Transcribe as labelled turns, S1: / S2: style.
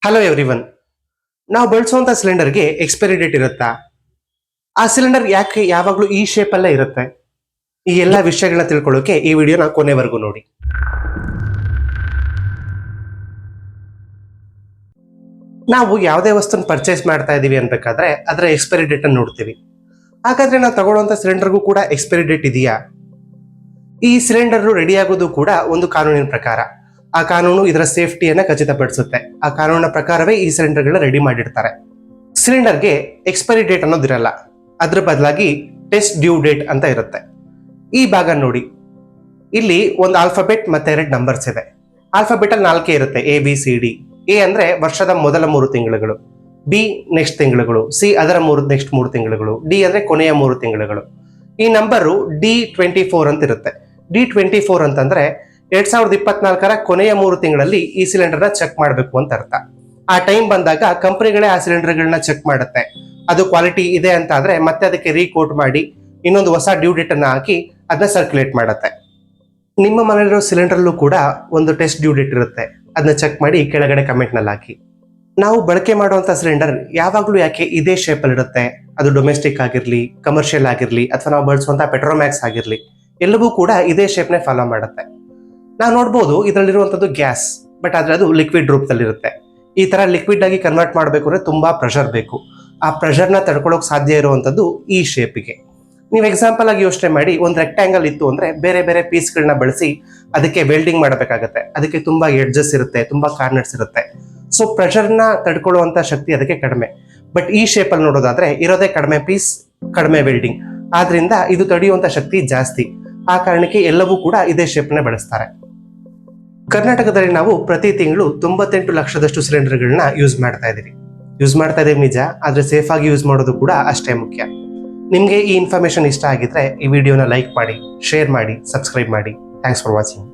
S1: Hello everyone. ನಾವು ಬಳಸುವಂತ ಸಿಲಿಂಡರ್ಗೆ expiry date ಇರುತ್ತಾ? ಆ ಸಿಲಿಂಡರ್ ಯಾಕೆ ಯಾವಾಗಲೂ ಈ ಶೇಪ್ ಅಲ್ಲೇ ಇರುತ್ತೆ? ಈ ಎಲ್ಲ ವಿಷಯಗಳನ್ನ ತಿಳ್ಕೊಳ್ಳೋಕೆ ಈ ವಿಡಿಯೋನ ಕೊನೆವರೆಗೂ ನೋಡಿ. ನಾವು ಯಾವುದೇ ವಸ್ತುನ ಪರ್ಚೇಸ್ ಮಾಡ್ತಾ ಇದೀವಿ ಅನ್ಬೇಕಾದ್ರೆ ಅದರ ಎಕ್ಸ್ಪೈರಿ ಡೇಟ್ ಅನ್ನು ನೋಡ್ತೀವಿ. ಹಾಗಾದ್ರೆ ನಾವು ತಗೊಳ್ಳುವಂತ ಸಿಲಿಂಡರ್ಗೂ ಕೂಡ ಎಕ್ಸ್ಪೈರಿ ಡೇಟ್ ಇದೆಯಾ? ಈ ಸಿಲಿಂಡರ್ ರೆಡಿ ಆಗೋದು ಕೂಡ ಒಂದು ಕಾನೂನಿನ ಪ್ರಕಾರ. ಆ ಕಾನೂನು ಇದರ ಸೇಫ್ಟಿಯನ್ನ ಖಚಿತಪಡಿಸುತ್ತೆ. ಆ ಕಾನೂನಿನ ಪ್ರಕಾರವೇ ಈ ಸಿಲಿಂಡರ್ಗಳನ್ನ ರೆಡಿ ಮಾಡಿರ್ತಾರೆ. ಸಿಲಿಂಡರ್ಗೆ ಎಕ್ಸ್ಪೈರಿ ಡೇಟ್ ಅನ್ನೋದಿರಲ್ಲ, ಅದ್ರ ಬದಲಾಗಿ ಟೆಸ್ಟ್ ಡ್ಯೂ ಡೇಟ್ ಅಂತ ಇರುತ್ತೆ. ಈ ಭಾಗ ನೋಡಿ, ಇಲ್ಲಿ ಒಂದು ಆಲ್ಫಾಬೆಟ್ ಮತ್ತೆ 2 ನಂಬರ್ಸ್ ಇದೆ. ಆಲ್ಫಾಬೆಟ್ ಅಲ್ಲಿ 4 ಇರುತ್ತೆ, ABCD. ಎ ಅಂದ್ರೆ ವರ್ಷದ ಮೊದಲ 3 ತಿಂಗಳುಗಳು, ಬಿ ನೆಕ್ಸ್ಟ್ ತಿಂಗಳುಗಳು, ಸಿ ಅದರ ನೆಕ್ಸ್ಟ್ 3 ತಿಂಗಳುಗಳು, ಡಿ ಅಂದ್ರೆ ಕೊನೆಯ 3 ತಿಂಗಳುಗಳು. ಈ ನಂಬರು D24 ಅಂತ ಇರುತ್ತೆ. D24 ಅಂತಂದ್ರೆ 2024 ಕೊನೆಯ 3 ತಿಂಗಳಲ್ಲಿ ಈ ಸಿಲಿಂಡರ್ನ ಚೆಕ್ ಮಾಡಬೇಕು ಅಂತ ಅರ್ಥ. ಆ ಟೈಮ್ ಬಂದಾಗ ಕಂಪನಿಗಳೇ ಆ ಸಿಲಿಂಡರ್ಗಳನ್ನ ಚೆಕ್ ಮಾಡುತ್ತೆ. ಅದು ಕ್ವಾಲಿಟಿ ಇದೆ ಅಂತ ಆದ್ರೆ ಮತ್ತೆ ಅದಕ್ಕೆ ರೀಕೋಟ್ ಮಾಡಿ ಇನ್ನೊಂದು ಹೊಸ ಡ್ಯೂ ಡೇಟ್ ಅನ್ನ ಹಾಕಿ ಅದನ್ನ ಸರ್ಕ್ಯುಲೇಟ್ ಮಾಡುತ್ತೆ. ನಿಮ್ಮ ಮನೆಯಲ್ಲಿರೋ ಸಿಲಿಂಡರ್ಲ್ಲೂ ಕೂಡ ಒಂದು ಟೆಸ್ಟ್ ಡ್ಯೂ ಡೇಟ್ ಇರುತ್ತೆ. ಅದನ್ನ ಚೆಕ್ ಮಾಡಿ ಕೆಳಗಡೆ ಕಮೆಂಟ್ ನಲ್ಲಿ ಹಾಕಿ. ನಾವು ಬಳಕೆ ಮಾಡುವಂತ ಸಿಲಿಂಡರ್ ಯಾವಾಗ್ಲೂ ಯಾಕೆ ಇದೇ ಶೇಪ್ ಅಲ್ಲಿ ಇರುತ್ತೆ? ಅದು ಡೊಮೆಸ್ಟಿಕ್ ಆಗಿರ್ಲಿ, ಕಮರ್ಷಿಯಲ್ ಆಗಿರ್ಲಿ, ಅಥವಾ ನಾವು ಬಳಸುವಂತ ಪೆಟ್ರೋಮ್ಯಾಕ್ಸ್ ಆಗಿರ್ಲಿ, ಎಲ್ಲವೂ ಕೂಡ ಇದೇ ಶೇಪ್ ನೇ ಫಾಲೋ ಮಾಡುತ್ತೆ. ನಾವು ನೋಡ್ಬೋದು ಇದರಲ್ಲಿರುವಂತದ್ದು ಗ್ಯಾಸ್, ಬಟ್ ಆದ್ರೆ ಅದು ಲಿಕ್ವಿಡ್ ರೂಪದಲ್ಲಿರುತ್ತೆ. ಈ ತರ ಲಿಕ್ವಿಡ್ ಆಗಿ ಕನ್ವರ್ಟ್ ಮಾಡಬೇಕು ಅಂದ್ರೆ ತುಂಬಾ ಪ್ರೆಷರ್ ಬೇಕು. ಆ ಪ್ರೆಷರ್ನ ತಡ್ಕೊಳ್ಳೋಕೆ ಸಾಧ್ಯ ಇರುವಂತದ್ದು ಈ ಶೇಪಿಗೆ. ನೀವು ಎಕ್ಸಾಂಪಲ್ ಆಗಿ ಯೋಚನೆ ಮಾಡಿ, ಒಂದು ರೆಕ್ಟ್ಯಾಂಗಲ್ ಇತ್ತು ಅಂದ್ರೆ ಬೇರೆ ಬೇರೆ ಪೀಸ್ಗಳನ್ನ ಬಳಸಿ ಅದಕ್ಕೆ ವೆಲ್ಡಿಂಗ್ ಮಾಡಬೇಕಾಗತ್ತೆ. ಅದಕ್ಕೆ ತುಂಬಾ ಎಡ್ಜಸ್ ಇರುತ್ತೆ, ತುಂಬಾ ಕಾರ್ನರ್ಸ್ ಇರುತ್ತೆ. ಸೊ ಪ್ರೆಷರ್ನ ತಡ್ಕೊಳ್ಳುವಂತ ಶಕ್ತಿ ಅದಕ್ಕೆ ಕಡಿಮೆ. ಬಟ್ ಈ ಶೇಪ್ ಅಲ್ಲಿ ನೋಡೋದಾದ್ರೆ ಇರೋದೇ ಕಡಿಮೆ ಪೀಸ್, ಕಡಿಮೆ ವೆಲ್ಡಿಂಗ್. ಆದ್ರಿಂದ ಇದು ತಡೆಯುವಂತ ಶಕ್ತಿ ಜಾಸ್ತಿ. ಆ ಕಾರಣಕ್ಕೆ ಎಲ್ಲವೂ ಕೂಡ ಇದೇ ಶೇಪ್ನೇ ಬಳಸ್ತಾರೆ. ಕರ್ನಾಟಕದಲ್ಲಿ ನಾವು ಪ್ರತಿ ತಿಂಗಳು 98 ಲಕ್ಷದಷ್ಟು ಸಿಲಿಂಡರ್ಗಳನ್ನ ಯೂಸ್ ಮಾಡ್ತಾ ಇದೀವಿ ನಿಜ, ಆದ್ರೆ ಸೇಫ್ ಆಗಿ ಯೂಸ್ ಮಾಡೋದು ಕೂಡ ಅಷ್ಟೇ ಮುಖ್ಯ. ನಿಮ್ಗೆ ಈ ಇನ್ಫಾರ್ಮೇಶನ್ ಇಷ್ಟ ಆಗಿದ್ರೆ ಈ ವಿಡಿಯೋನ ಲೈಕ್ ಮಾಡಿ, ಶೇರ್ ಮಾಡಿ, ಸಬ್ಸ್ಕ್ರೈಬ್ ಮಾಡಿ. Thanks for watching.